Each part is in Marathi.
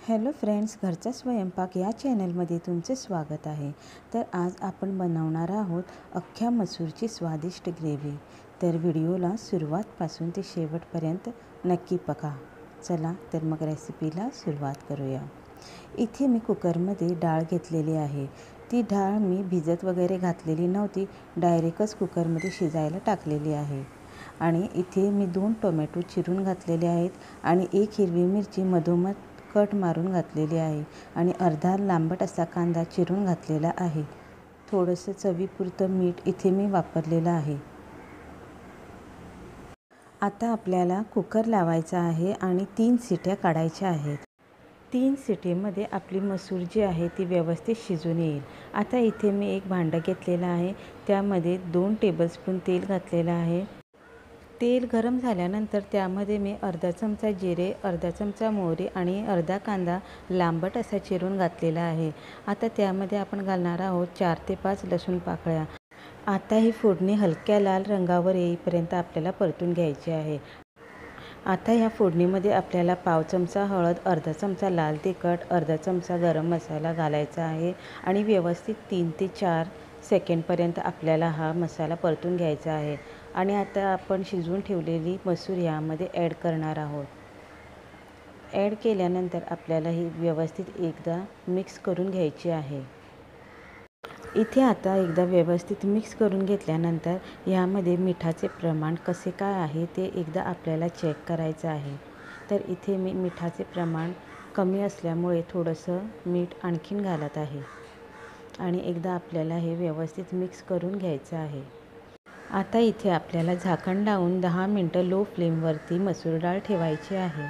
हॅलो फ्रेंड्स, घरचा स्वयंपाक या चॅनलमध्ये तुमचे स्वागत आहे। तर आज आपण बनवणार आहोत अख्ख्या मसूरची स्वादिष्ट ग्रेव्ही। तर व्हिडिओला सुरुवातपासून ते शेवटपर्यंत नक्की बघा। चला तर मग रेसिपीला सुरुवात करूया। इथे मी कुकरमध्ये डाळ घेतलेली आहे। ती डाळ मी भिजत वगैरे घातलेली नव्हती, डायरेक्टच कुकरमध्ये शिजायला टाकलेली आहे। आणि इथे मी 2 टोमॅटो चिरून घातलेले आहेत आणि 1 हिरवी मिरची मधोमध कट मारून घातलेली आहे आणि अर्धा लांबट असा कांदा चिरून घातलेला आहे। थोडंसं चवीपुरतं मीठ इथे मी वापरलेलं आहे। आता आपल्याला कुकर लावायचा आहे आणि 3 शिट्या काढायच्या आहेत। 3 शिट्टीमध्ये आपली मसूर जी आहे ती व्यवस्थित शिजून येईल। आता इथे मी एक भांडं घेतलेलं आहे, त्यामध्ये 2 टेबलस्पून तेल घातलेलं आहे। तेल गरम झाल्यानंतर त्यामध्ये मी अर्धा चमचा जिरे, अर्धा चमचा मोहरी आणि अर्धा कांदा लांबट असा चिरून घातलेला आहे। आता त्यामध्ये आपण घालणार आहोत 4 ते 5 लसूण पाकळ्या। आता ही फोडणी हलक्या लाल रंगावर येईपर्यंत आपल्याला परतून घ्यायची आहे। आता ह्या फोडणीमध्ये आपल्याला पाव चमचा हळद, अर्धा चमचा लाल तिखट, अर्धा चमचा गरम मसाला घालायचा आहे आणि व्यवस्थित 3 ते 4 सेकंडपर्यंत आपल्याला हा मसाला परतून घ्यायचा आहे। आणि आता आपण शिजवून ठेवलेली मसूर यामध्ये ॲड करणार आहोत। ॲड केल्यानंतर आपल्याला ही व्यवस्थित एकदा मिक्स करून घ्यायची आहे। इथे आता एकदा व्यवस्थित मिक्स करून घेतल्यानंतर यामध्ये मिठाचे प्रमाण कसे काय आहे ते एकदा आपल्याला चेक करायचं आहे। तर इथे मी मिठाचे प्रमाण कमी असल्यामुळे थोडंसं मीठ आणखीन घालत आहे आणि एकदा आपल्याला हे व्यवस्थित मिक्स करून घ्यायचं आहे। आता इथे आपल्याला झाकण लावून 10 मिनटं लो फ्लेमवरती मसूर डाळ ठेवायची आहे।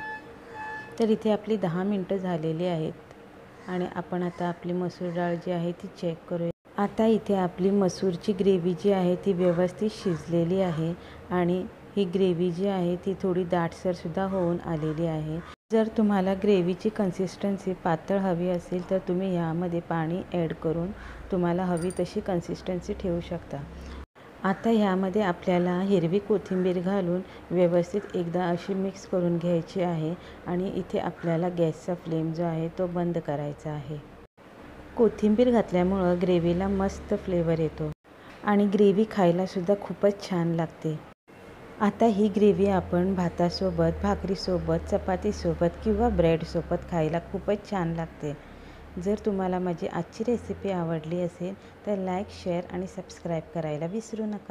तर इथे आपली 10 मिनटं झालेली आहेत आणि आपण आता आपली मसूर डाळ जी आहे ती चेक करूया। आता इथे आपली मसूरची ग्रेव्ही जी आहे ती व्यवस्थित शिजलेली आहे आणि ही ग्रेव्ही जी आहे ती थोडी दाटसरसुद्धा होऊन आलेली आहे। जर तुम्हाला ग्रेव्हीची कन्सिस्टन्सी पातळ हवी असेल तर तुम्ही यामध्ये पाणी ॲड करून तुम्हाला हवी तशी कन्सिस्टन्सी ठेवू शकता। आता ह्यामध्ये आपल्याला हिरवी कोथिंबीर घालून व्यवस्थित एकदा अशी मिक्स करून घ्यायची आहे आणि इथे आपल्याला गॅसचा फ्लेम जो आहे तो बंद करायचा आहे। कोथिंबीर घातल्यामुळं ग्रेव्हीला मस्त फ्लेवर येतो आणि ग्रेव्ही खायलासुद्धा खूपच छान लागते। आता ही ग्रेव्ही आपण भातासोबत, भाकरीसोबत, चपातीसोबत किंवा ब्रेडसोबत खायला खूपच छान लागते। जर तुम्हाला माझी आजची रेसिपी आवडली असेल तर लाईक, शेअर आणि सबस्क्राईब करायला विसरू नका।